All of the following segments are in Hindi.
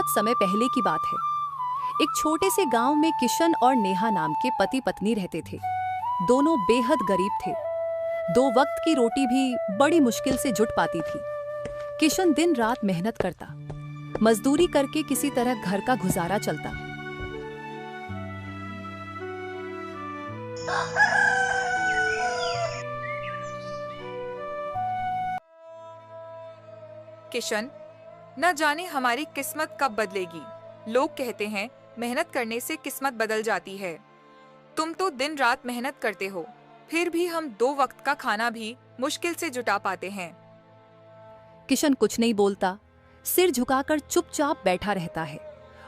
बहुत समय पहले की बात है। एक छोटे से गांव में किशन और नेहा नाम के पति पत्नी रहते थे। दोनों बेहद गरीब थे। 2 वक्त की रोटी भी बड़ी मुश्किल से जुट पाती थी। किशन दिन रात मेहनत करता, मजदूरी करके किसी तरह घर का गुजारा चलता। किशन, न जाने हमारी किस्मत कब बदलेगी। लोग कहते हैं मेहनत करने से किस्मत बदल जाती है। तुम तो दिन रात मेहनत करते हो, फिर भी हम 2 वक्त का खाना भी मुश्किल से जुटा पाते हैं। किशन कुछ नहीं बोलता, सिर झुकाकर चुपचाप बैठा रहता है।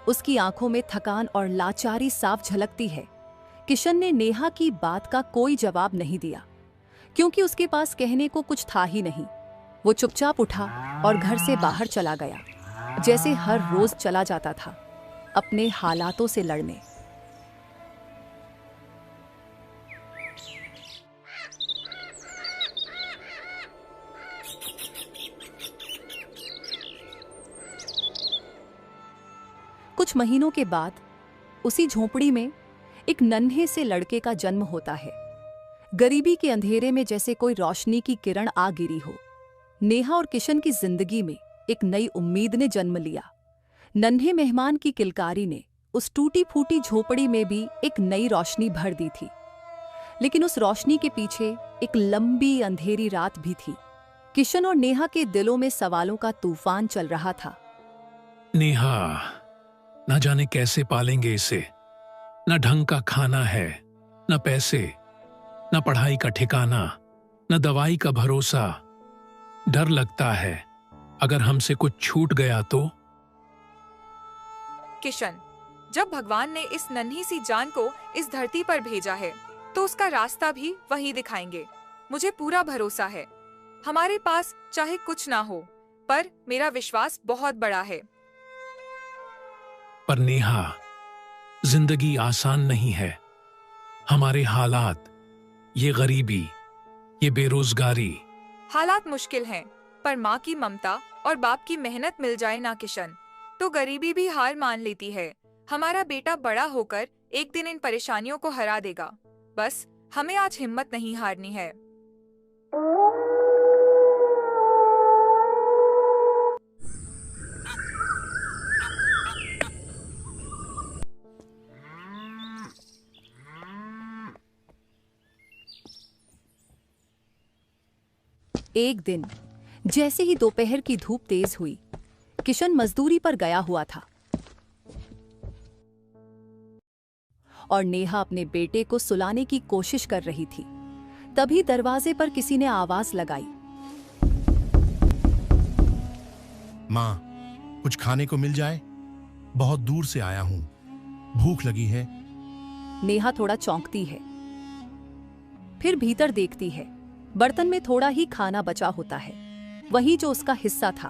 उसकी आंखों में थकान और लाचारी साफ झलकती है। किशन ने नेहा की बात का कोई जवाब नहीं दिया, क्योंकि उसके पास कहने को कुछ था ही नहीं। वो चुपचाप उठा और घर से बाहर चला गया, जैसे हर रोज चला जाता था अपने हालातों से लड़ने। कुछ महीनों के बाद उसी झोपड़ी में एक नन्हे से लड़के का जन्म होता है। गरीबी के अंधेरे में जैसे कोई रोशनी की किरण आ गिरी हो। नेहा और किशन की जिंदगी में एक नई उम्मीद ने जन्म लिया। नन्हे मेहमान की किलकारी ने उस टूटी फूटी झोपड़ी में भी एक नई रोशनी भर दी थी। लेकिन उस रोशनी के पीछे एक लंबी अंधेरी रात भी थी। किशन और नेहा के दिलों में सवालों का तूफान चल रहा था। नेहा, न जाने कैसे पालेंगे इसे। न ढंग का खाना है, न पैसे, न पढ़ाई का ठिकाना, न दवाई का भरोसा। डर लगता है अगर हमसे कुछ छूट गया तो। किशन, जब भगवान ने इस नन्ही सी जान को इस धरती पर भेजा है, तो उसका रास्ता भी वही दिखाएंगे। मुझे पूरा भरोसा है। हमारे पास चाहे कुछ ना हो, पर मेरा विश्वास बहुत बड़ा है। पर नेहा, जिंदगी आसान नहीं है। हमारे हालात, ये गरीबी, ये बेरोजगारी। हालात मुश्किल हैं, पर माँ की ममता और बाप की मेहनत मिल जाए ना किशन, तो गरीबी भी हार मान लेती है। हमारा बेटा बड़ा होकर एक दिन इन परेशानियों को हरा देगा। बस हमें आज हिम्मत नहीं हारनी है। एक दिन जैसे ही दोपहर की धूप तेज हुई, किशन मजदूरी पर गया हुआ था और नेहा अपने बेटे को सुलाने की कोशिश कर रही थी। तभी दरवाजे पर किसी ने आवाज लगाई। माँ, कुछ खाने को मिल जाए? बहुत दूर से आया हूं, भूख लगी है। नेहा थोड़ा चौंकती है, फिर भीतर देखती है। बर्तन में थोड़ा ही खाना बचा होता है, वही जो उसका हिस्सा था।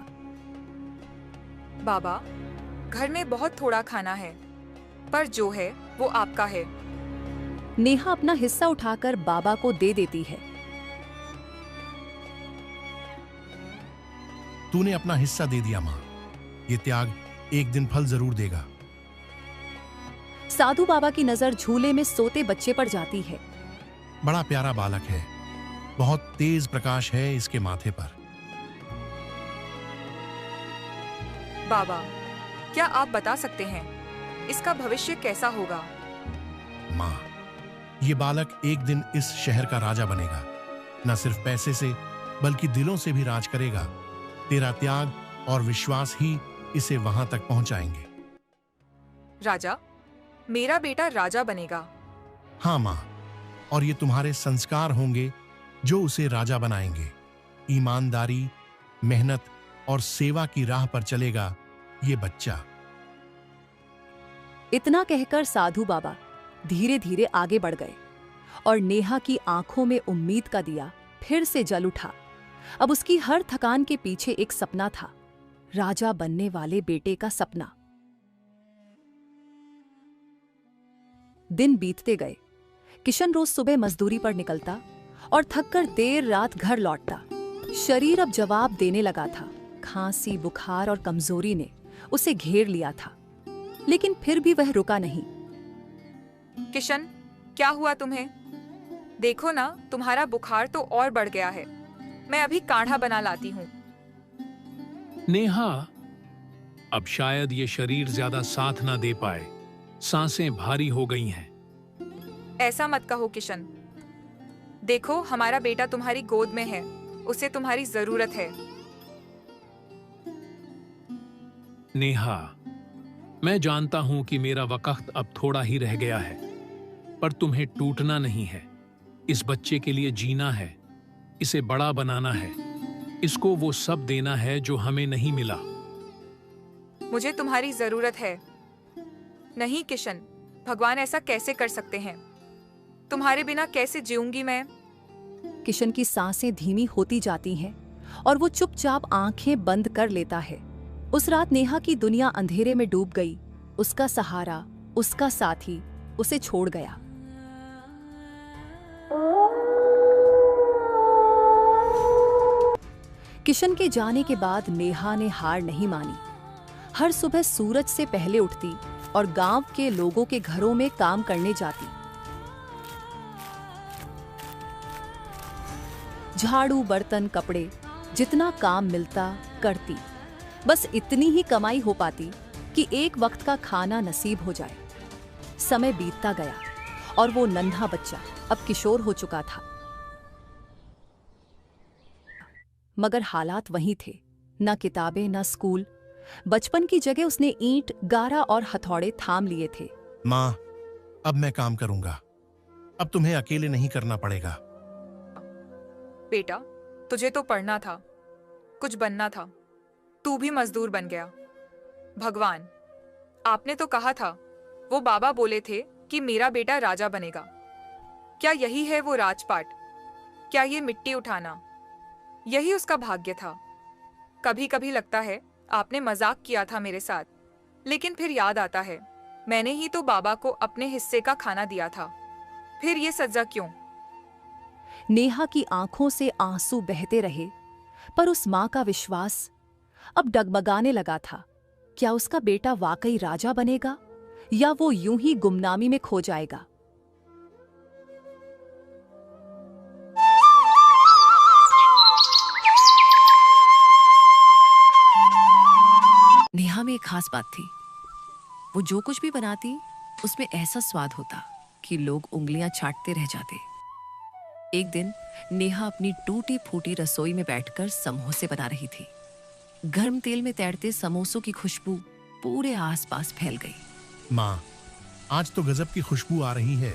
बाबा, घर में बहुत थोड़ा खाना है, पर जो है वो आपका है। नेहा अपना हिस्सा उठाकर बाबा को दे देती है। तूने अपना हिस्सा दे दिया माँ। ये त्याग एक दिन फल जरूर देगा। साधु बाबा की नजर झूले में सोते बच्चे पर जाती है। बड़ा प्यारा बालक है, बहुत तेज प्रकाश है इसके माथे पर। बाबा, क्या आप बता सकते हैं इसका भविष्य कैसा होगा? माँ, ये बालक एक दिन इस शहर का राजा बनेगा। न सिर्फ पैसे से, बल्कि दिलों से भी राज करेगा। तेरा त्याग और विश्वास ही इसे वहां तक पहुंचाएंगे। राजा? मेरा बेटा राजा बनेगा? हाँ माँ, और ये तुम्हारे संस्कार होंगे जो उसे राजा बनाएंगे। ईमानदारी, मेहनत और सेवा की राह पर चलेगा ये बच्चा। इतना कहकर साधु बाबा धीरे धीरे आगे बढ़ गए और नेहा की आंखों में उम्मीद का दिया फिर से जल उठा। अब उसकी हर थकान के पीछे एक सपना था, राजा बनने वाले बेटे का सपना। दिन बीतते गए। किशन रोज सुबह मजदूरी पर निकलता और थककर देर रात घर लौटता। शरीर अब जवाब देने लगा था। खांसी, बुखार और कमजोरी ने उसे घेर लिया था, लेकिन फिर भी वह रुका नहीं। किशन, क्या हुआ तुम्हें? देखो ना, तुम्हारा बुखार तो और बढ़ गया है। मैं अभी काढ़ा बना लाती हूँ। नेहा, अब शायद ये शरीर ज्यादा साथ ना दे पाए, सांसें भारी हो गई हैं। ऐसा मत कहो किशन। देखो, हमारा बेटा तुम्हारी गोद में है, उसे तुम्हारी जरूरत है। नेहा, मैं जानता हूं कि मेरा वक्त अब थोड़ा ही रह गया है, पर तुम्हें टूटना नहीं है। इस बच्चे के लिए जीना है, इसे बड़ा बनाना है, इसको वो सब देना है जो हमें नहीं मिला। मुझे तुम्हारी जरूरत है। नहीं किशन, भगवान ऐसा कैसे कर सकते हैं? तुम्हारे बिना कैसे जीऊंगी मैं? किशन की सांसें धीमी होती जाती हैं और वो चुपचाप आंखें बंद कर लेता है। उस रात नेहा की दुनिया अंधेरे में डूब गई। उसका सहारा, उसका साथी उसे छोड़ गया। किशन के जाने के बाद नेहा ने हार नहीं मानी। हर सुबह सूरज से पहले उठती और गांव के लोगों के घरों में काम करने जाती। झाड़ू, बर्तन, कपड़े, जितना काम मिलता करती। बस इतनी ही कमाई हो पाती कि एक वक्त का खाना नसीब हो जाए। समय बीतता गया और वो नन्हा बच्चा अब किशोर हो चुका था। मगर हालात वही थे, न किताबें न स्कूल। बचपन की जगह उसने ईंट, गारा और हथौड़े थाम लिए थे। माँ, अब मैं काम करूंगा। अब तुम्हें अकेले नहीं करना पड़ेगा। बेटा, तुझे तो पढ़ना था, कुछ बनना था। तू भी मजदूर बन गया। भगवान, आपने तो कहा था, वो बाबा बोले थे कि मेरा बेटा राजा बनेगा। क्या यही है वो राजपाट? क्या ये मिट्टी उठाना? यही उसका भाग्य था। कभी कभी लगता है आपने मजाक किया था मेरे साथ, लेकिन फिर याद आता है मैंने ही तो बाबा को अपने हिस्से का खाना दिया था। फिर ये सजा क्यों? नेहा की आंखों से आंसू बहते रहे, पर उस मां का विश्वास अब डगमगाने लगा था। क्या उसका बेटा वाकई राजा बनेगा या वो यूं ही गुमनामी में खो जाएगा? नेहा में एक खास बात थी। वो जो कुछ भी बनाती उसमें ऐसा स्वाद होता कि लोग उंगलियां चाटते रह जाते। एक दिन नेहा अपनी टूटी फूटी रसोई में बैठकर समोसे बना रही थी। गर्म तेल में तैरते समोसों की खुशबू पूरे आसपास फैल गई। माँ, आज तो गजब की खुशबू आ रही है।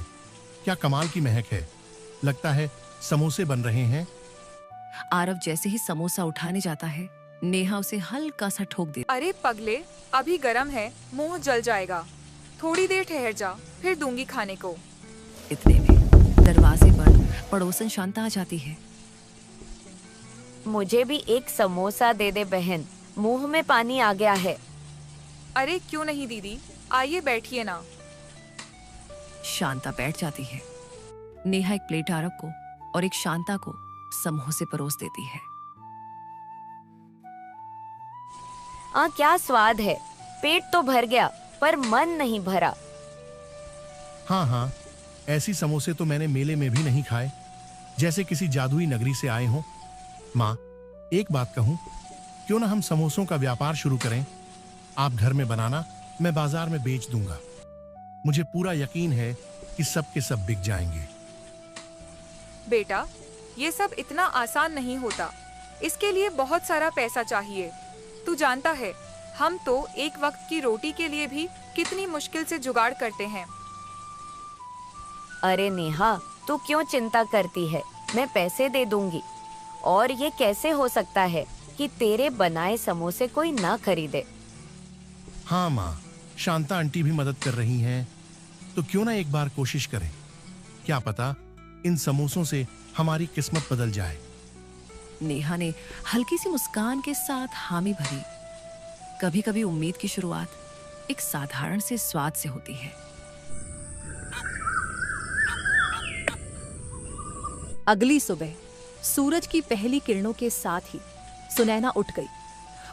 क्या कमाल की महक है। लगता है समोसे बन रहे हैं। आरव जैसे ही समोसा उठाने जाता है, नेहा उसे हल्का सा ठोक देती। अरे पगले, अभी गरम है, मुंह जल जाएगा। थोड़ी देर ठहर जा, फिर दूंगी खाने को। इतने में दरवाजे पर पड़ोसन शांता आ जाती है। मुझे भी एक समोसा दे दे बहन, मुंह में पानी आ गया है। अरे क्यों नहीं दीदी, आइए बैठिए ना। शांता बैठ जाती है। नेहा एक प्लेट आरव को और एक शांता को समोसे परोस देती है। क्या स्वाद है। पेट तो भर गया, पर मन नहीं भरा। हाँ हाँ, ऐसी समोसे तो मैंने मेले में भी नहीं खाए, जैसे किसी जादुई नगरी से आए हों। माँ, एक बात कहूं, क्यों ना हम समोसों का व्यापार शुरू करें? आप घर में बनाना, मैं बाजार में बेच दूंगा। मुझे पूरा यकीन है कि सब के सब बिक जाएंगे। बेटा, ये सब इतना आसान नहीं होता। इसके लिए बहुत सारा पैसा चाहिए। तू जानता है, हम तो एक वक्त की रोटी के लिए भी कितनी मुश्किल से जुगाड़ करते हैं। अरे नेहा, तू क्यों चिंता करती है? मैं पैसे दे दूंगी। और ये कैसे हो सकता है कि तेरे बनाए समोसे कोई ना खरीदे? हाँ माँ, शांता आंटी भी मदद कर रही हैं, तो क्यों ना एक बार कोशिश करें। क्या पता इन समोसों से हमारी किस्मत बदल जाए। नेहा ने हल्की सी मुस्कान के साथ हामी भरी। कभी कभी उम्मीद की शुरुआत एक साधारण से स्वाद से होती है। अगली सुबह सूरज की पहली किरणों के साथ ही सुनैना उठ गई।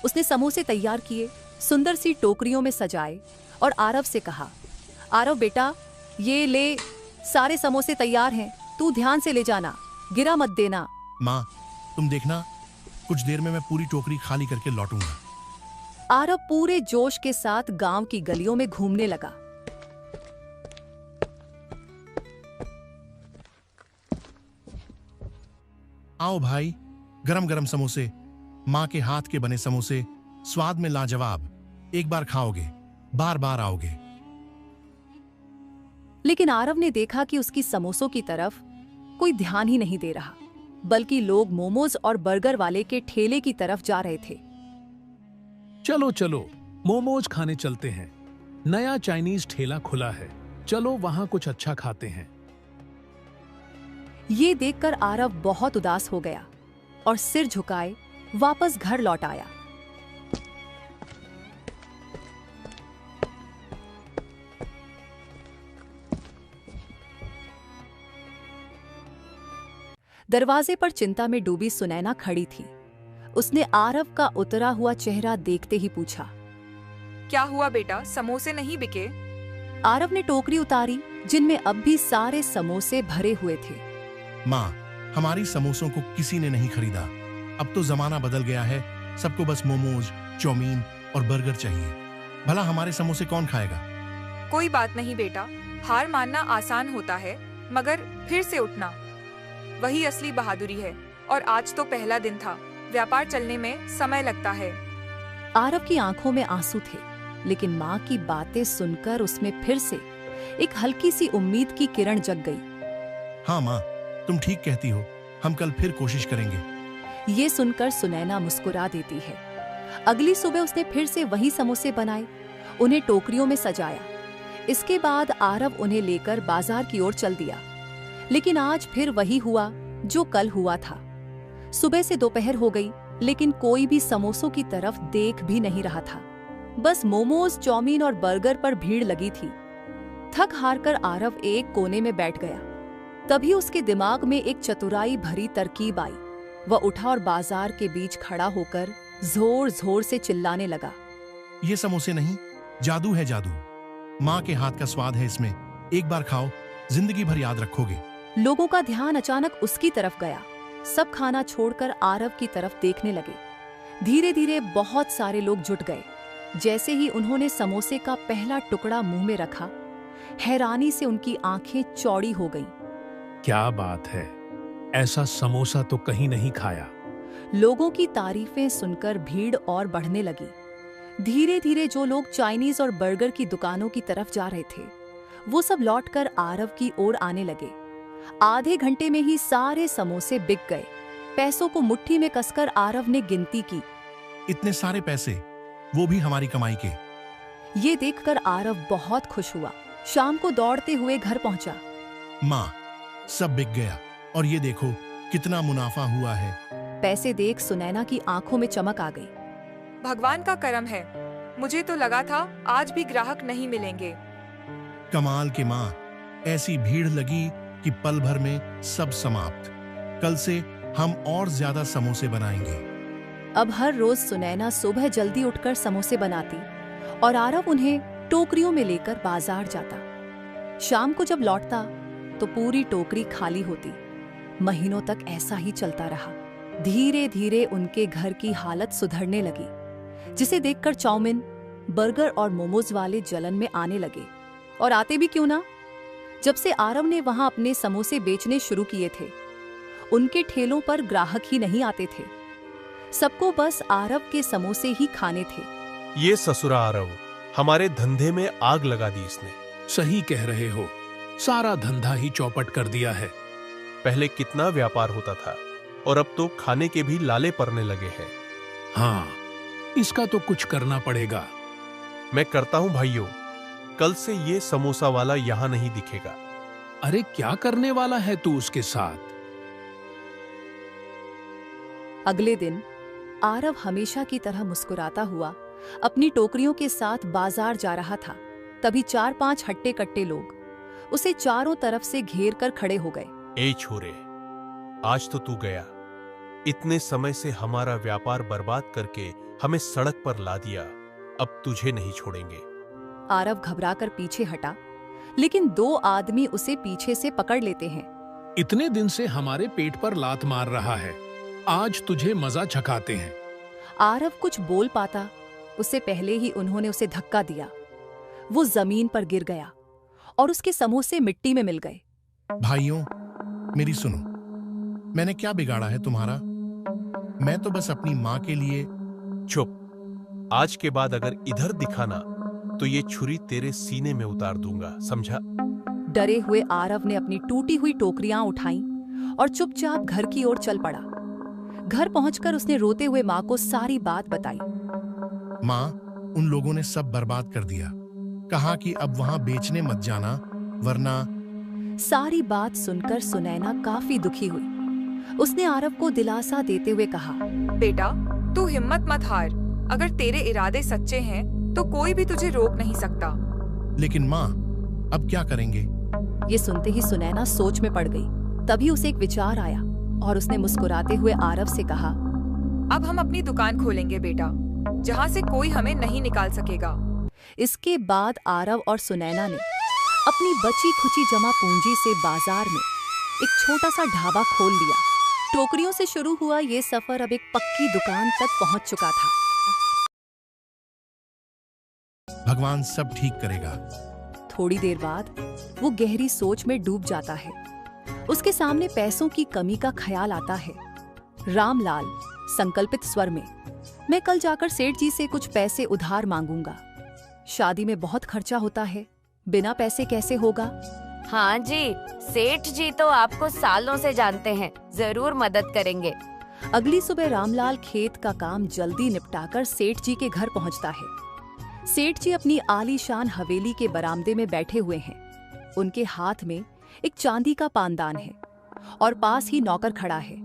उसने समोसे तैयार किए सुंदर सी टोकरियों में सजाए और आरव से कहा, आरव बेटा, ये ले, सारे समोसे तैयार हैं, तू ध्यान से ले जाना, गिरा मत देना। माँ, तुम देखना, कुछ देर में मैं पूरी टोकरी खाली करके लौटूंगा। आरव पूरे जोश के साथ गांव की गलियों में घूमने लगा। आओ भाई, गरम गरम समोसे, माँ के हाथ के बने समोसे, स्वाद में लाजवाब। एक बार खाओगे, बार बार आओगे। लेकिन आरव ने देखा कि उसकी समोसों की तरफ कोई ध्यान ही नहीं दे रहा, बल्कि लोग मोमोज और बर्गर वाले के ठेले की तरफ जा रहे थे। चलो चलो, मोमोज खाने चलते हैं, नया चाइनीज ठेला खुला है, चलो वहां कुछ अच्छा खाते हैं। ये देखकर आरव बहुत उदास हो गया और सिर झुकाए वापस घर लौट आया। दरवाजे पर चिंता में डूबी सुनैना खड़ी थी। उसने आरव का उतरा हुआ चेहरा देखते ही पूछा, क्या हुआ बेटा, समोसे नहीं बिके? आरव ने टोकरी उतारी जिनमें अब भी सारे समोसे भरे हुए थे। माँ, हमारी समोसों को किसी ने नहीं खरीदा। अब तो जमाना बदल गया है, सबको बस मोमोज, चाउमीन और बर्गर चाहिए। भला हमारे समोसे कौन खाएगा? कोई बात नहीं बेटा, हार मानना आसान होता है, मगर फिर से उठना वही असली बहादुरी है। और आज तो पहला दिन था, व्यापार चलने में समय लगता है। आरव की आंखों में आंसू थे, लेकिन माँ की बातें सुनकर उसमें फिर से एक हल्की सी उम्मीद की किरण जग गई। हाँ माँ, तुम ठीक कहती हो, हम कल फिर कोशिश करेंगे। ये सुनकर सुनैना मुस्कुरा देती है। अगली सुबह उसने फिर से वही समोसे बनाए, उन्हें टोकरियों में सजाया। इसके बाद आरव उन्हें लेकर बाजार की ओर चल दिया। लेकिन आज फिर वही हुआ जो कल हुआ था। सुबह से दोपहर हो गई, लेकिन कोई भी समोसों की तरफ देख भी नहीं रहा था। बस मोमोज, चाउमीन और बर्गर पर भीड़ लगी थी। थक हार कर आरव एक कोने में बैठ गया। तभी उसके दिमाग में एक चतुराई भरी तरकीब आई। वह उठा और बाजार के बीच खड़ा होकर जोर जोर से चिल्लाने लगा, ये समोसे नहीं, जादू है जादू। माँ के हाथ का स्वाद है इसमें, एक बार खाओ, जिंदगी भर याद रखोगे। लोगों का ध्यान अचानक उसकी तरफ गया। सब खाना छोड़कर आरव की तरफ देखने लगे। धीरे धीरे बहुत सारे लोग जुट गए। जैसे ही उन्होंने समोसे का पहला टुकड़ा मुंह में रखा, हैरानी से उनकी आंखें चौड़ी हो गईं। क्या बात है, ऐसा समोसा तो कहीं नहीं खाया। लोगों की तारीफें सुनकर भीड़ और बढ़ने लगी। धीरे धीरे जो लोग चाइनीज और बर्गर की दुकानों की तरफ जा रहे थे, वो सब लौटकर आरव की ओर आने लगे। आधे घंटे में ही सारे समोसे बिक गए। पैसों को मुट्ठी में कसकर आरव ने गिनती की। इतने सारे पैसे, वो भी हमारी कमाई के। ये देखकर आरव बहुत खुश हुआ। शाम को दौड़ते हुए घर पहुंचा। माँ, सब बिक गया और ये देखो कितना मुनाफा हुआ है। पैसे देख सुनैना की आंखों में चमक आ गई। भगवान का करम है, मुझे तो लगा था आज भी ग्राहक नहीं मिलेंगे। कमाल के माँ, ऐसी भीड़ लगी कि पल भर में सब समाप्त। कल से हम और ज्यादा समोसे बनाएंगे। अब हर रोज सुनैना सुबह जल्दी उठकर समोसे बनाती और आरव उन्हें टोकरियों में लेकर बाजार जाता। शाम को जब लौटता तो पूरी टोकरी खाली होती। महीनों तक ऐसा ही चलता रहा। धीरे धीरे उनके घर की हालत सुधरने लगी, जिसे देखकर चाउमीन, बर्गर और मोमोज वाले जलन में आने लगे। और आते भी क्यों ना, जब से आरव ने वहां अपने समोसे बेचने शुरू किए थे, उनके ठेलों पर ग्राहक ही नहीं आते थे। सबको बस आरव के समोसे ही खाने थे। ये ससुरा आरव, हमारे धंधे में आग लगा दी इसने। सही कह रहे हो, सारा धंधा ही चौपट कर दिया है। पहले कितना व्यापार होता था और अब तो खाने के भी लाले पड़ने लगे हैं। हाँ, इसका तो कुछ करना पड़ेगा। मैं करता हूं भाइयों, कल से ये समोसा वाला यहां नहीं दिखेगा। अरे क्या करने वाला है तू उसके साथ? अगले दिन आरव हमेशा की तरह मुस्कुराता हुआ अपनी टोकरियों के साथ बाजार जा रहा था। तभी 4-5 हट्टे कट्टे लोग उसे चारों तरफ से घेर कर खड़े हो गए। ए छोरे, आज तो तू गया। इतने समय से हमारा व्यापार बर्बाद करके हमें सड़क पर ला दिया। अब तुझे नहीं छोड़ेंगे। आरव घबराकर पीछे हटा, लेकिन दो आदमी उसे पीछे से पकड़ लेते हैं। इतने दिन से हमारे पेट पर लात मार रहा है, आज तुझे मजा चखाते हैं। आरव कुछ बोल पाता उससे पहले ही उन्होंने उसे धक्का दिया। वो जमीन पर गिर गया और उसके समोसे मिट्टी में मिल गए। भाइयों, मेरी सुनो, मैंने क्या बिगाड़ा है तुम्हारा? मैं तो बस अपनी माँ के लिए। चुप। आज के बाद अगर इधर दिखाना तो ये छुरी तेरे सीने में उतार दूंगा, समझा? डरे हुए आरव ने अपनी टूटी हुई टोकरियां उठाईं और चुपचाप घर की ओर चल पड़ा। घर पहुंचकर उसने रोते हुए माँ को सारी बात बताई। माँ, उन लोगों ने सब बर्बाद कर दिया। कहा कि अब वहां बेचने मत जाना, वरना। सारी बात सुनकर सुनैना काफी दुखी हुई। उसने आरव को दिलासा देते हुए कहा, बेटा, तू हिम्मत मत हार। अगर तेरे इरादे सच्चे हैं तो कोई भी तुझे रोक नहीं सकता। लेकिन माँ, अब क्या करेंगे? ये सुनते ही सुनैना सोच में पड़ गई। तभी उसे एक विचार आया और उसने मुस्कुराते हुए आरव से कहा, अब हम अपनी दुकान खोलेंगे बेटा, जहाँ से कोई हमें नहीं निकाल सकेगा। इसके बाद आरव और सुनैना ने अपनी बची खुची जमा पूंजी से बाजार में एक छोटा सा ढाबा खोल लिया। टोकरियों से शुरू हुआ ये सफर अब एक पक्की दुकान तक पहुंच चुका था। भगवान सब ठीक करेगा। थोड़ी देर बाद वो गहरी सोच में डूब जाता है। उसके सामने पैसों की कमी का ख्याल आता है। रामलाल संकल्पित स्वर में, मैं कल जाकर सेठ जी से कुछ पैसे उधार मांगूंगा। शादी में बहुत खर्चा होता है, बिना पैसे कैसे होगा? हाँ जी, सेठ जी तो आपको सालों से जानते हैं, जरूर मदद करेंगे। अगली सुबह रामलाल खेत का काम जल्दी निपटाकर सेठ जी के घर पहुंचता है। सेठ जी अपनी आलीशान हवेली के बरामदे में बैठे हुए हैं। उनके हाथ में एक चांदी का पानदान है और पास ही नौकर खड़ा है।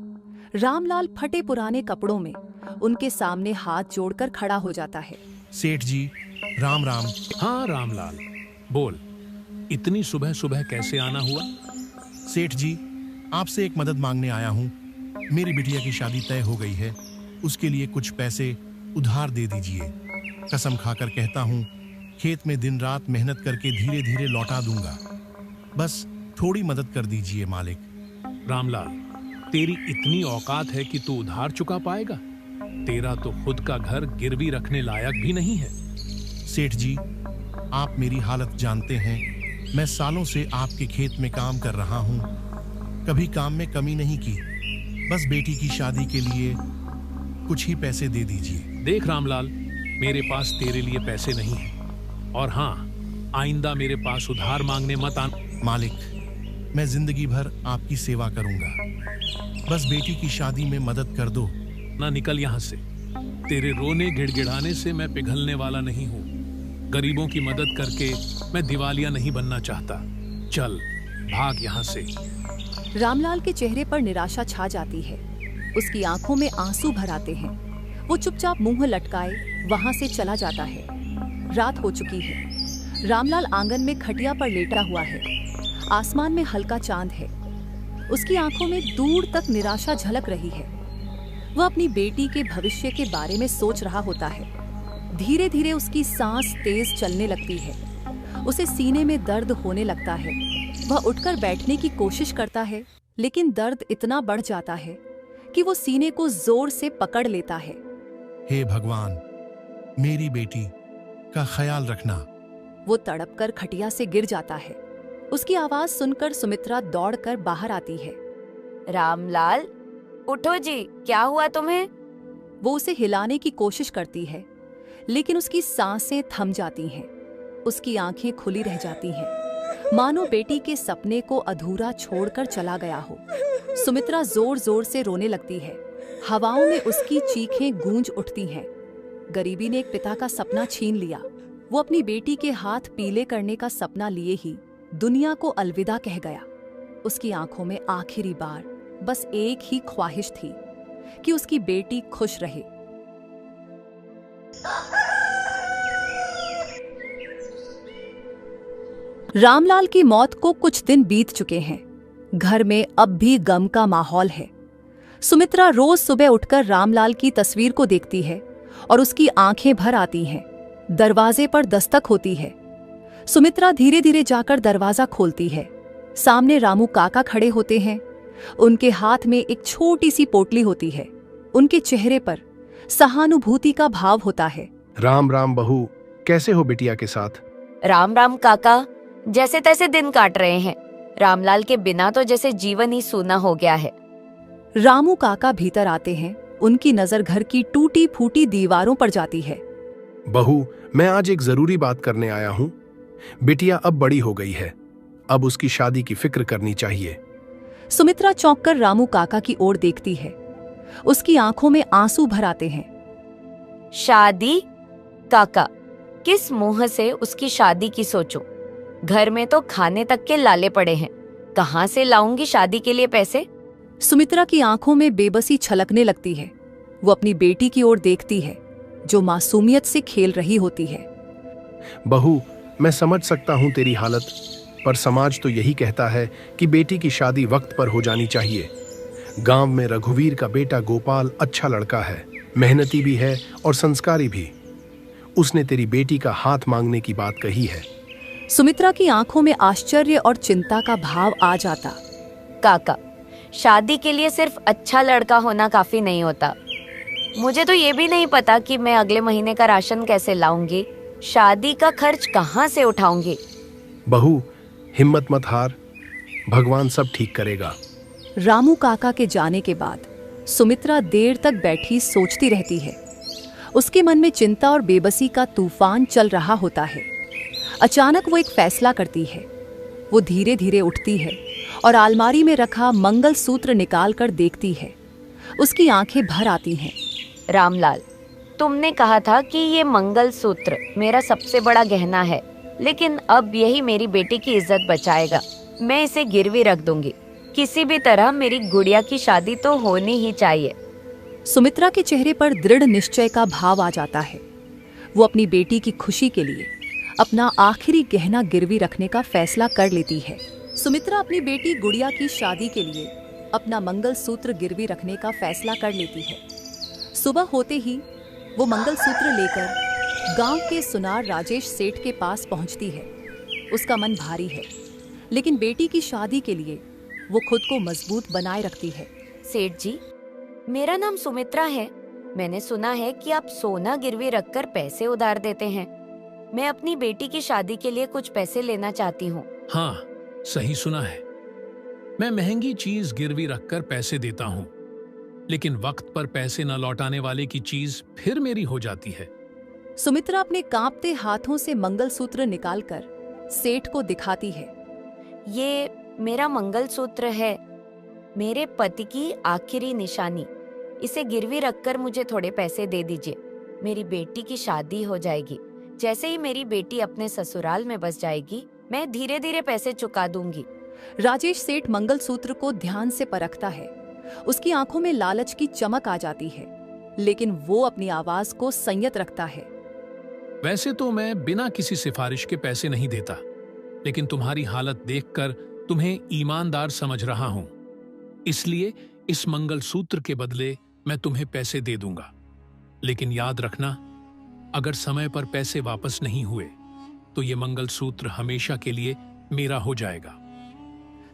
रामलाल फटे पुराने कपड़ों में उनके सामने हाथ जोड़कर खड़ा हो जाता है। सेठ जी, राम राम। हाँ रामलाल, बोल, इतनी सुबह सुबह कैसे आना हुआ? सेठ जी, आपसे एक मदद मांगने आया हूँ। मेरी बिटिया की शादी तय हो गई है, उसके लिए कुछ पैसे उधार दे दीजिए। कसम खाकर कहता हूँ, खेत में दिन रात मेहनत करके धीरे धीरे लौटा दूंगा। बस थोड़ी मदद कर दीजिए मालिक। रामलाल, तेरी इतनी औकात है कि तू उधार चुका पाएगा? तेरा तो खुद का घर गिरवी रखने लायक भी नहीं है। सेठ जी, आप मेरी हालत जानते हैं। मैं सालों से आपके खेत में काम कर रहा हूँ, कभी काम में कमी नहीं की। बस बेटी की शादी के लिए कुछ ही पैसे दे दीजिए। देख रामलाल, मेरे पास तेरे लिए पैसे नहीं हैं। और हाँ, आइंदा मेरे पास उधार मांगने मत आना। मालिक, मैं जिंदगी भर आपकी सेवा करूंगा। बस बेटी की शादी में मदद कर दो। ना निकल यहाँ से। तेरे रोने गिड़गिड़ाने से मैं पिघलने वाला नहीं हूँ। गरीबों की मदद करके मैं दिवालिया नहीं बनना चाहता। चल, भाग यहाँ से। रामलाल के चेहरे पर निराशा छा जाती है। उसकी आंखों में आंसू भर आते हैं। वो चुपचाप मुंह लटकाए वहां से चला जाता है। रात हो चुकी है। रामलाल आंगन में खटिया पर लेटा हुआ है। आसमान में हल्का चांद है। उसकी आंखों में दूर तक निराशा झलक रही है। वह अपनी बेटी के भविष्य के बारे में सोच रहा होता है। धीरे धीरे उसकी सांस तेज चलने लगती है। उसे सीने में दर्द होने लगता है। वह उठकर बैठने की कोशिश करता है, लेकिन दर्द इतना बढ़ जाता है कि वो सीने को जोर से पकड़ लेता है। हे भगवान, मेरी बेटी का ख्याल रखना। वो तड़पकर खटिया से गिर जाता है। उसकी आवाज सुनकर सुमित्रा दौड़कर बाहर आती है। रामलाल, उठो जी, क्या हुआ तुम्हें? वो उसे हिलाने की कोशिश करती है, लेकिन उसकी सांसें थम जाती हैं। उसकी आंखें खुली रह जाती हैं, मानो बेटी के सपने को अधूरा छोड़कर चला गया हो। सुमित्रा जोर जोर से रोने लगती है। हवाओं में उसकी चीखें गूंज उठती हैं। गरीबी ने एक पिता का सपना छीन लिया। वो अपनी बेटी के हाथ पीले करने का सपना लिए ही दुनिया को अलविदा कह गया। उसकी आंखों में आखिरी बार बस एक ही ख्वाहिश थी कि उसकी बेटी खुश रहे। रामलाल की मौत को कुछ दिन बीत चुके हैं। घर में अब भी गम का माहौल है। सुमित्रा रोज सुबह उठकर रामलाल की तस्वीर को देखती है और उसकी आंखें भर आती हैं। दरवाजे पर दस्तक होती है। सुमित्रा धीरे धीरे जाकर दरवाजा खोलती है। सामने रामू काका खड़े होते हैं। उनके हाथ में एक छोटी सी पोटली होती है। उनके चेहरे पर सहानुभूति का भाव होता है। राम राम बहू, कैसे हो बिटिया के साथ? राम राम काका, जैसे तैसे दिन काट रहे हैं। रामलाल के बिना तो जैसे जीवन ही सूना हो गया है। रामू काका भीतर आते हैं। उनकी नजर घर की टूटी फूटी दीवारों पर जाती है। बहू, मैं आज एक जरूरी बात करने आया हूँ। बिटिया अब बड़ी हो गई है, अब उसकी शादी की फिक्र करनी चाहिए। सुमित्रा चौंककर रामू काका की ओर देखती है। उसकी आंखों में आंसू भर आते हैं। शादी? काका, किस मुंह से उसकी शादी की सोचूं? घर में तो खाने तक के लाले पड़े हैं। कहाँ से लाऊंगी शादी के लिए पैसे? सुमित्रा की आंखों में बेबसी छलकने लगती है। वो अपनी बेटी की ओर देखती है, जो मासूमियत से खेल रही होती है। बहू, मैं समझ सकता हूँ तेरी हालत, पर समाज तो यही कहता है कि बेटी की शादी वक्त पर हो जानी चाहिए। गांव में रघुवीर का बेटा गोपाल अच्छा लड़का है, मेहनती भी है और संस्कारी भी। उसने तेरी बेटी का हाथ मांगने की बात कही है। सुमित्रा की आंखों में आश्चर्य और चिंता का भाव आ जाता। काका, शादी के लिए सिर्फ अच्छा लड़का होना काफी नहीं होता। मुझे तो ये भी नहीं पता कि मैं अगले महीने का राशन कैसे लाऊंगी, शादी का खर्च कहाँ से उठाऊंगी। बहू, हिम्मत मत हार, भगवान सब ठीक करेगा। रामू काका के जाने के बाद सुमित्रा देर तक बैठी सोचती रहती है। उसके मन में चिंता और बेबसी का तूफान चल रहा होता है। अचानक वो एक फैसला करती है। वो धीरे धीरे उठती है और अलमारी में रखा मंगलसूत्र निकालकर देखती है। उसकी आंखें भर आती हैं। रामलाल, तुमने कहा था कि ये मंगलसूत्र मेरा सबसे बड़ा गहना है, लेकिन अब यही मेरी बेटी की इज्जत बचाएगा। मैं इसे गिरवी रख दूंगी। किसी भी तरह मेरी गुड़िया की शादी तो होनी ही चाहिए। सुमित्रा के चेहरे पर दृढ़ निश्चय का भाव आ जाता है। वो अपनी बेटी की खुशी के लिए अपना आखिरी गहना गिरवी रखने का फैसला कर लेती है। सुमित्रा अपनी बेटी गुड़िया की शादी के लिए अपना मंगलसूत्र गिरवी रखने का फैसला कर लेती है। सुबह होते ही वो मंगलसूत्र लेकर गांव के सुनार राजेश सेठ के पास पहुंचती है। उसका मन भारी है, लेकिन बेटी की शादी के लिए वो खुद को मजबूत बनाए रखती है। सेठ जी, मेरा नाम सुमित्रा है। मैंने सुना है कि आप सोना गिरवी रखकर पैसे उधार देते हैं। मैं अपनी बेटी की शादी के लिए कुछ पैसे लेना चाहती हूँ। हाँ, सही सुना है। मैं महंगी चीज गिरवी रखकर पैसे देता हूँ, लेकिन वक्त पर पैसे न लौटाने वाले की चीज फिर मेरी हो जाती है। सुमित्रा अपने कांपते हाथों से मंगलसूत्र निकालकर सेठ को दिखाती है। ये मेरा मंगलसूत्र है, मेरे पति की आखिरी निशानी। इसे गिरवी रखकर मुझे थोड़े पैसे दे दीजिए। मेरी बेटी की शादी हो जाएगी। जैसे ही मेरी बेटी अपने ससुराल में बस जाएगी, मैं धीरे धीरे पैसे चुका दूंगी। राजेश सेठ मंगलसूत्र को ध्यान से परखता है। उसकी आंखों में लालच की चमक आ जाती है, लेकिन वो अपनी आवाज को संयत रखता है। वैसे तो मैं बिना किसी सिफारिश के पैसे नहीं देता, लेकिन तुम्हारी हालत देखकर तुम्हें ईमानदार समझ रहा हूं, इसलिए इस मंगलसूत्र के बदले मैं तुम्हें पैसे दे दूंगा। लेकिन याद रखना, अगर समय पर पैसे वापस नहीं हुए तो ये मंगलसूत्र हमेशा के लिए मेरा हो जाएगा।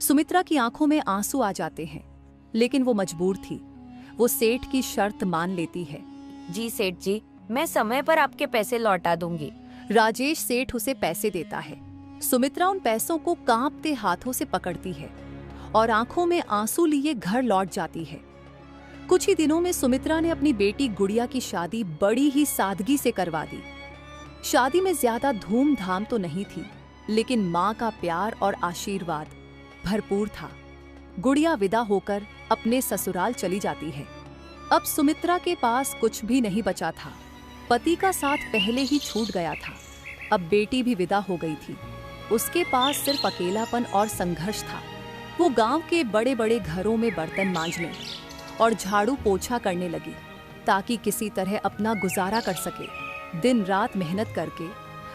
सुमित्रा की आंखों में आंसू आ जाते हैं, लेकिन वो मजबूर थी। वो सेठ की शर्त मान लेती है। जी सेठ जी, मैं समय पर आपके पैसे लौटा दूंगी। राजेश सेठ उसे पैसे देता है। सुमित्रा उन पैसों को कांपते हाथों से पकड़ती है और आंखों में आंसू लिए घर लौट जाती है। कुछ ही दिनों में सुमित्रा ने अपनी बेटी गुड़िया की शादी बड़ी ही सादगी से करवा दी। शादी में ज्यादा धूमधाम तो नहीं थी, लेकिन माँ का प्यार और आशीर्वाद भरपूर था। गुड़िया विदा होकर अपने ससुराल चली जाती है। अब सुमित्रा के पास कुछ भी नहीं बचा था। पति का साथ पहले ही छूट गया था। अब बेटी भी विदा हो गई थी। उसके पास सिर्फ अकेलापन और संघर्ष था। वो गांव के बड़े बड़े घरों में बर्तन मांजने और झाड़ू पोछा करने लगी, ताकि किसी तरह अपना गुजारा कर सके। दिन रात मेहनत करके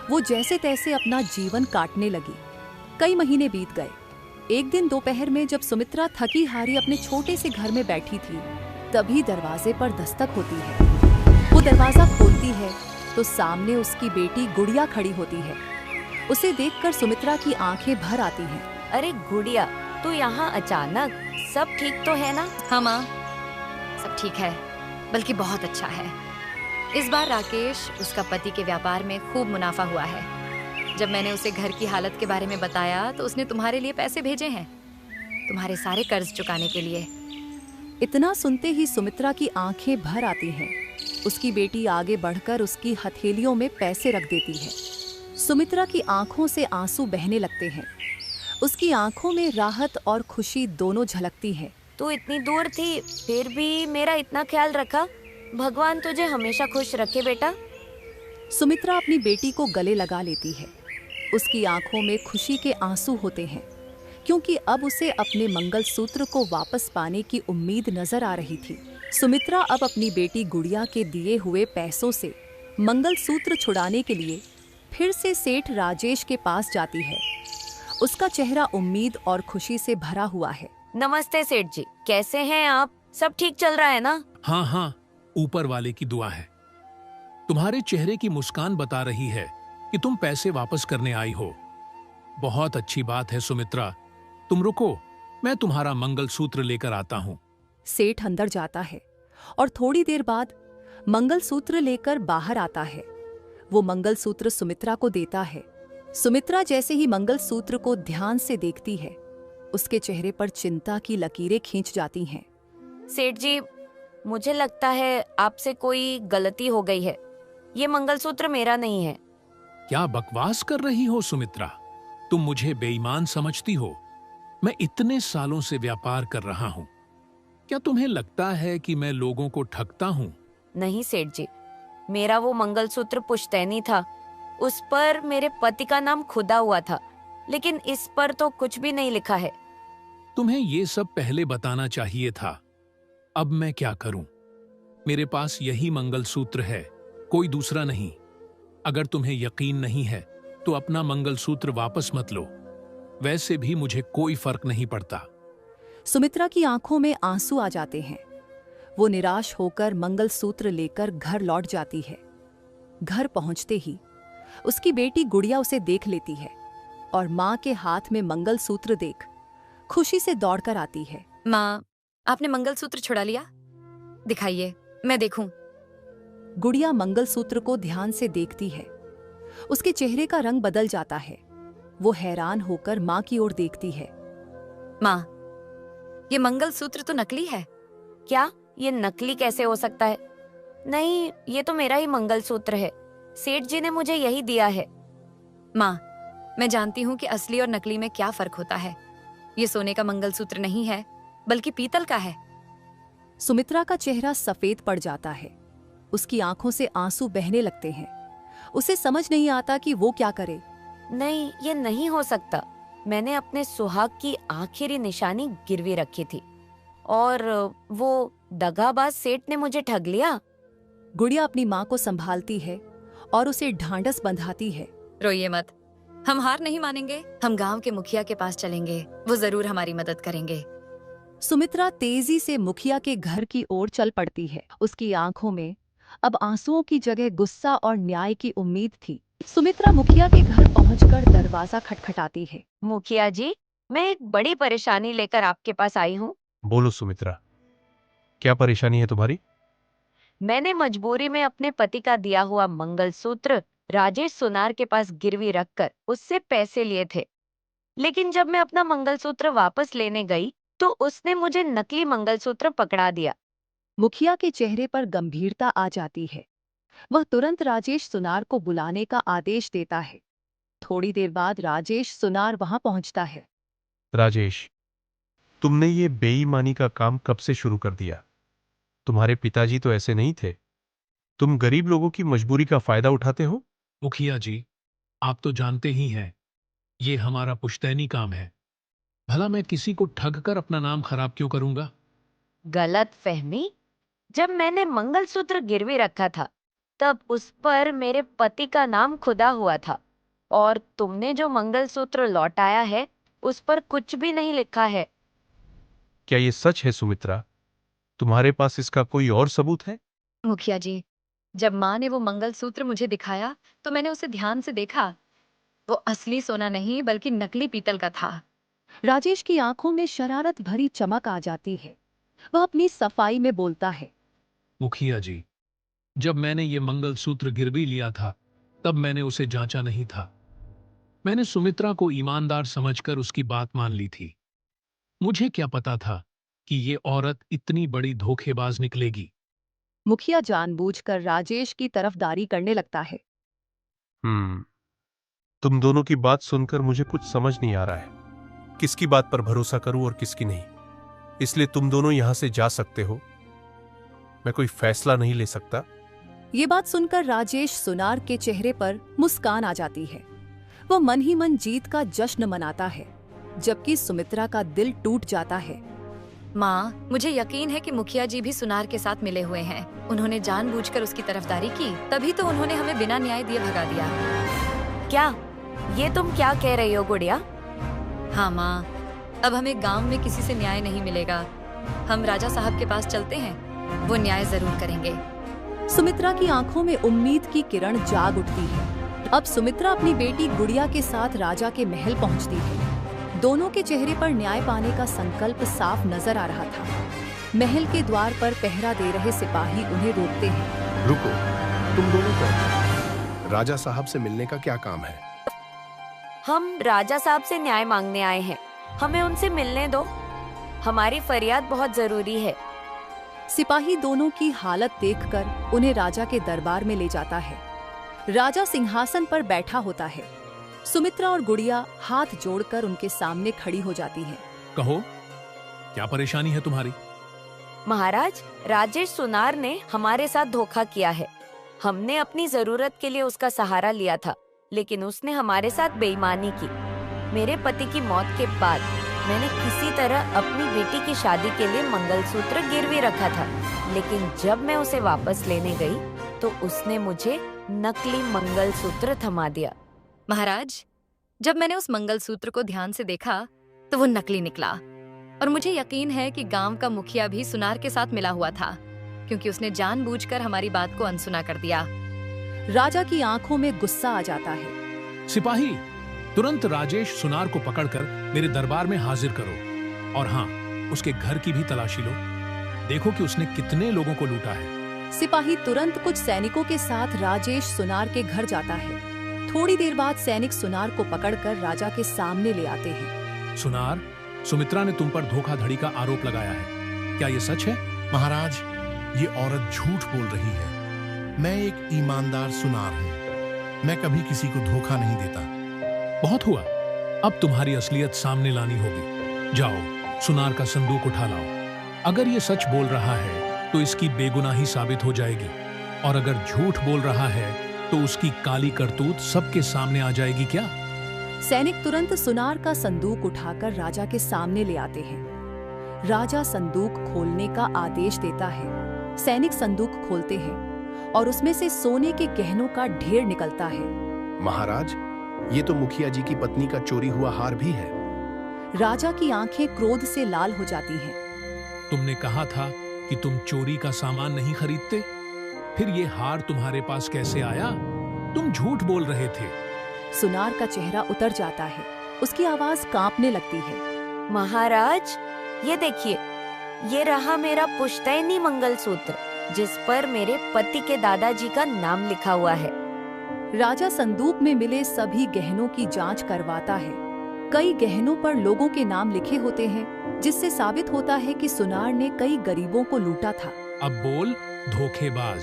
वो जैसे तैसे अपना जीवन काटने लगी। कई महीने बीत गए। एक दिन दोपहर में जब सुमित्रा थकी हारी अपने छोटे से घर में बैठी थी, तभी दरवाजे पर दस्तक होती है। वो दरवाजा खोलती है तो सामने उसकी बेटी गुड़िया खड़ी होती है। उसे देखकर सुमित्रा की आंखें भर आती हैं। अरे गुड़िया, तू यहाँ अचानक? सब ठीक तो है ना? हाँ माँ, सब ठीक है, बल्कि बहुत अच्छा है। इस बार राकेश, उसका पति के व्यापार में खूब मुनाफा हुआ है। जब मैंने उसे घर की हालत के बारे में बताया तो उसने तुम्हारे लिए पैसे भेजे हैं, तुम्हारे सारे कर्ज चुकाने के लिए। इतना सुनते ही सुमित्रा की आंखें भर आती हैं। उसकी बेटी आगे बढ़कर उसकी हथेलियों में पैसे रख देती है। सुमित्रा की आंखों से आंसू बहने लगते हैं। उसकी आंखों में राहत और खुशी दोनों झलकती है। तू इतनी दूर थी, फिर भी मेरा इतना ख्याल रखा। भगवान तुझे हमेशा खुश रखे बेटा। सुमित्रा अपनी बेटी को गले लगा लेती है। उसकी आंखों में खुशी के आंसू होते हैं, क्योंकि अब उसे अपने मंगलसूत्र को वापस पाने की उम्मीद नजर आ रही थी। सुमित्रा अब अपनी बेटी गुड़िया के दिए हुए पैसों से मंगलसूत्र छुड़ाने के लिए फिर से सेठ राजेश के पास जाती है। उसका चेहरा उम्मीद और खुशी से भरा हुआ है। नमस्ते सेठ जी, कैसे हैं आप? सब ठीक चल रहा है ना? हाँ हाँ, ऊपर वाले की दुआ है। तुम्हारे चेहरे की मुस्कान बता रही है कि तुम पैसे वापस करने आई हो। बहुत अच्छी बात है सुमित्रा, तुम रुको, मैं तुम्हारा मंगलसूत्र लेकर आता हूँ। सेठ अंदर जाता है और थोड़ी देर बाद मंगलसूत्र लेकर बाहर आता है। वो मंगलसूत्र सुमित्रा को देता है। सुमित्रा जैसे ही मंगलसूत्र को ध्यान से देखती है, उसके चेहरे पर चिंता की लकीरें खींच जाती हैं। सेठ जी, मुझे लगता है आपसे कोई गलती हो गई है। ये मंगलसूत्र मेरा नहीं है। क्या बकवास कर रही हो सुमित्रा? तुम मुझे बेईमान समझती हो? मैं इतने सालों से व्यापार कर रहा हूँ। क्या तुम्हें लगता है कि मैं लोगों को ठगता हूँ? नहीं सेठ जी, मेरा वो मंगलसूत्र पुश्तैनी था। उस पर मेरे पति का नाम खुदा हुआ था, लेकिन इस पर तो कुछ भी नहीं लिखा है। तुम्हें ये सब पहले बताना चाहिए था। अब मैं क्या करूं? मेरे पास यही मंगलसूत्र है, कोई दूसरा नहीं। अगर तुम्हें यकीन नहीं है तो अपना मंगलसूत्र वापस मत लो। वैसे भी मुझे कोई फर्क नहीं पड़ता। सुमित्रा की आंखों में आंसू आ जाते हैं। वो निराश होकर मंगलसूत्र लेकर घर लौट जाती है। घर पहुंचते ही उसकी बेटी गुड़िया उसे देख लेती है और माँ के हाथ में मंगलसूत्र देख खुशी से दौड़कर आती है। माँ, आपने मंगलसूत्र छुड़ा लिया? दिखाइए, मैं देखूं। गुड़िया मंगलसूत्र को ध्यान से देखती है। उसके चेहरे का रंग बदल जाता है। वो हैरान होकर माँ की ओर देखती है। माँ, ये मंगलसूत्र तो नकली है। क्या? ये नकली कैसे हो सकता है? नहीं, ये तो मेरा ही मंगलसूत्र है। सेठ जी ने मुझे यही दिया है। माँ, मैं जानती हूँ कि असली और नकली में क्या फर्क होता है। ये सोने का मंगलसूत्र नहीं है, बल्कि पीतल का है। सुमित्रा का चेहरा सफेद पड़ जाता है। उसकी आंखों से आंसू बहने लगते हैं। उसे समझ नहीं आता कि वो क्या करे। नहीं, ये नहीं हो सकता। मैंने अपने सुहाग की आखिरी निशानी गिरवी रखी थी और वो दगाबाज सेठ ने मुझे ठग लिया। गुड़िया अपनी माँ को संभालती है और उसे ढांढस बंधाती है। रोइए मत, हम हार नहीं मानेंगे। हम गांव के मुखिया के पास चलेंगे, वो जरूर हमारी मदद करेंगे। सुमित्रा तेजी से मुखिया के घर की ओर चल पड़ती है। उसकी आंखों में अब आंसुओं की जगह गुस्सा और न्याय की उम्मीद थी। सुमित्रा मुखिया के घर पहुंचकर दरवाजा खटखटाती है। मुखिया जी, मैं एक बड़ी परेशानी लेकर आपके पास आई हूँ। बोलो सुमित्रा, क्या परेशानी है तुम्हारी? मैंने मजबूरी में अपने पति का दिया हुआ मंगलसूत्र राजेश सुनार के पास गिरवी रखकर उससे पैसे लिए थे, लेकिन जब मैं अपना मंगलसूत्र वापस लेने गई तो उसने मुझे नकली मंगलसूत्र पकड़ा दिया। मुखिया के चेहरे पर गंभीरता आ जाती है। वह तुरंत राजेश सुनार को बुलाने का आदेश देता है। थोड़ी देर बाद राजेश सुनार वहां पहुंचता है। राजेश, तुमने ये बेईमानी का काम कब से शुरू कर दिया? तुम्हारे पिताजी तो ऐसे नहीं थे। तुम गरीब लोगों की मजबूरी का फायदा उठाते हो। मुखिया जी, आप तो जानते ही हैं, ये हमारा पुश्तैनी काम है। भला मैं किसी को ठग कर अपना नाम खराब क्यों करूंगा? गलत फहमी। जब मैंने मंगलसूत्र गिरवी रखा था तब उस पर मेरे पति का नाम खुदा हुआ था, और तुमने जो मंगलसूत्र लौटाया है उस पर कुछ भी नहीं लिखा है। क्या ये सच है सुमित्रा? तुम्हारे पास इसका कोई और सबूत है? मुखिया जी, जब माँ ने वो मंगलसूत्र मुझे दिखाया तो मैंने उसे ध्यान से देखा। वो असली सोना नहीं बल्कि नकली पीतल का था। राजेश की आंखों में शरारत भरी चमक आ जाती है। वह अपनी सफाई में बोलता है, मुखिया जी, जब मैंने ये मंगलसूत्र गिरवी लिया था तब मैंने उसे जांचा नहीं था। मैंने सुमित्रा को ईमानदार समझकर उसकी बात मान ली थी। मुझे क्या पता था कि ये औरत इतनी बड़ी धोखेबाज निकलेगी। मुखिया जानबूझकर राजेश की तरफदारी करने लगता है। तुम दोनों की बात सुनकर मुझे कुछ समझ नहीं आ रहा है, किसकी बात पर भरोसा करूं और किसकी नहीं। इसलिए तुम दोनों यहां से जा सकते हो, मैं कोई फैसला नहीं ले सकता। ये बात सुनकर राजेश सुनार के चेहरे पर मुस्कान आ जाती है। वह मन ही मन जीत का जश्न मनाता है, जबकि सुमित्रा का दिल टूट जाता है। माँ, मुझे यकीन है कि मुखिया जी भी सुनार के साथ मिले हुए हैं। उन्होंने जानबूझकर उसकी तरफदारी की, तभी तो उन्होंने हमें बिना न्याय दिए भगा दिया। क्या ये तुम क्या कह रही हो गुड़िया? हाँ माँ, अब हमें गांव में किसी से न्याय नहीं मिलेगा। हम राजा साहब के पास चलते हैं, वो न्याय जरूर करेंगे। सुमित्रा की आंखों में उम्मीद की किरण जाग उठती है। अब सुमित्रा अपनी बेटी गुड़िया के साथ राजा के महल पहुंचती है। दोनों के चेहरे पर न्याय पाने का संकल्प साफ नजर आ रहा था। महल के द्वार पर पहरा दे रहे सिपाही उन्हें रोकते हैं। रुको, तुम दोनों कौन? राजा साहब से मिलने का क्या काम है? हम राजा साहब से न्याय मांगने आए हैं, हमें उनसे मिलने दो। हमारी फरियाद बहुत जरूरी है। सिपाही दोनों की हालत देखकर उन्हें राजा के दरबार में ले जाता है। राजा सिंहासन पर बैठा होता है। सुमित्रा और गुड़िया हाथ जोड़कर उनके सामने खड़ी हो जाती हैं। कहो, क्या परेशानी है तुम्हारी? महाराज, राजेश सुनार ने हमारे साथ धोखा किया है। हमने अपनी जरूरत के लिए उसका सहारा लिया था, लेकिन उसने हमारे साथ बेईमानी की। मेरे पति की मौत के बाद मैंने किसी तरह अपनी बेटी की शादी के लिए मंगलसूत्र गिरवी रखा था, लेकिन जब मैं उसे वापस लेने गई तो उसने मुझे नकली मंगलसूत्र थमा दिया। महाराज, जब मैंने उस मंगलसूत्र को ध्यान से देखा तो वो नकली निकला, और मुझे यकीन है कि गांव का मुखिया भी सुनार के साथ मिला हुआ था, क्योंकि उसने जानबूझकर हमारी बात को अनसुना कर दिया। राजा की आंखों में गुस्सा आ जाता है। सिपाही, तुरंत राजेश सुनार को पकड़कर मेरे दरबार में हाजिर करो, और हाँ, उसके घर की भी तलाशी लो। देखो कि उसने कितने लोगों को लूटा है। सिपाही तुरंत कुछ सैनिकों के साथ राजेश सुनार के घर जाता है। थोड़ी देर बाद सैनिक सुनार को पकड़कर राजा के सामने ले आते हैं। सुनार, सुमित्रा ने तुम पर धोखाधड़ी का आरोप लगाया है, क्या ये सच है? महाराज, ये औरत झूठ बोल रही है। मैं एक ईमानदार सुनार हूँ। मैं कभी किसी को धोखा नहीं देता। बहुत हुआ, अब तुम्हारी असलियत सामने लानी होगी। जाओ, सुनार का संदूक उठा लाओ। अगर ये सच बोल रहा है तो इसकी बेगुनाही साबित हो जाएगी, और अगर झूठ बोल रहा है तो उसकी काली करतूत सबके सामने आ जाएगी क्या? सैनिक तुरंत सुनार का संदूक उठाकर राजा के सामने ले आते हैं। राजा संदूक खोलने का आदेश देता है। सैनिक संदूक खोलते हैं और उसमें से सोने के गहनों का ढेर निकलता है। महाराज, ये तो मुखिया जी की पत्नी का चोरी हुआ हार भी है। राजा की आंखें क्रोध से लाल हो जाती हैं। तुमने कहा था कि तुम चोरी का सामान नहीं खरीदते, फिर ये हार तुम्हारे पास कैसे आया? तुम झूठ बोल रहे थे। सुनार का चेहरा उतर जाता है, उसकी आवाज कांपने लगती है। महाराज, ये देखिए, ये रहा मेरा पुश्तैनी मंगलसूत्र, जिस पर मेरे पति के दादाजी का नाम लिखा हुआ है। राजा संदूक में मिले सभी गहनों की जांच करवाता है। कई गहनों पर लोगों के नाम लिखे होते हैं, जिससे साबित होता है कि सुनार ने कई गरीबों को लूटा था। अब बोल, धोखेबाज,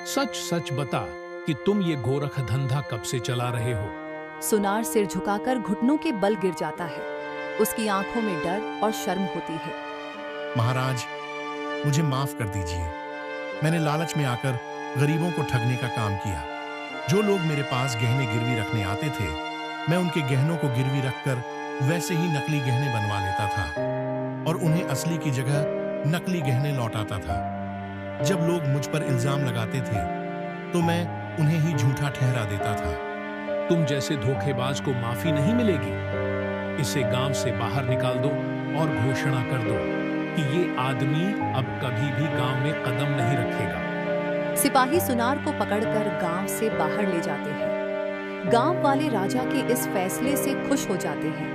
सच सच बता कि तुम ये गोरख धंधा कब से चला रहे हो? सुनार सिर झुकाकर घुटनों के बल गिर जाता है। उसकी आंखों में डर और शर्म होती है। महाराज, मुझे माफ कर दीजिए। मैंने लालच में आकर गरीबों को ठगने का काम किया। जो लोग मेरे पास गहने गिरवी रखने आते थे, मैं उनके गहनों को गिरवी रखकर वैसे ही नकली गहने बनवा लेता था और उन्हें असली की जगह नकली गहने लौटाता था। जब लोग मुझ पर इल्जाम लगाते थे तो मैं उन्हें ही झूठा ठहरा देता था। तुम जैसे धोखेबाज को माफी नहीं मिलेगी। इसे गांव से बाहर निकाल दो और घोषणा कर दो कि ये आदमी अब कभी भी गांव में कदम नहीं रखेगा। सिपाही सुनार को पकड़कर गांव से बाहर ले जाते हैं। गांव वाले राजा के इस फैसले से खुश हो जाते हैं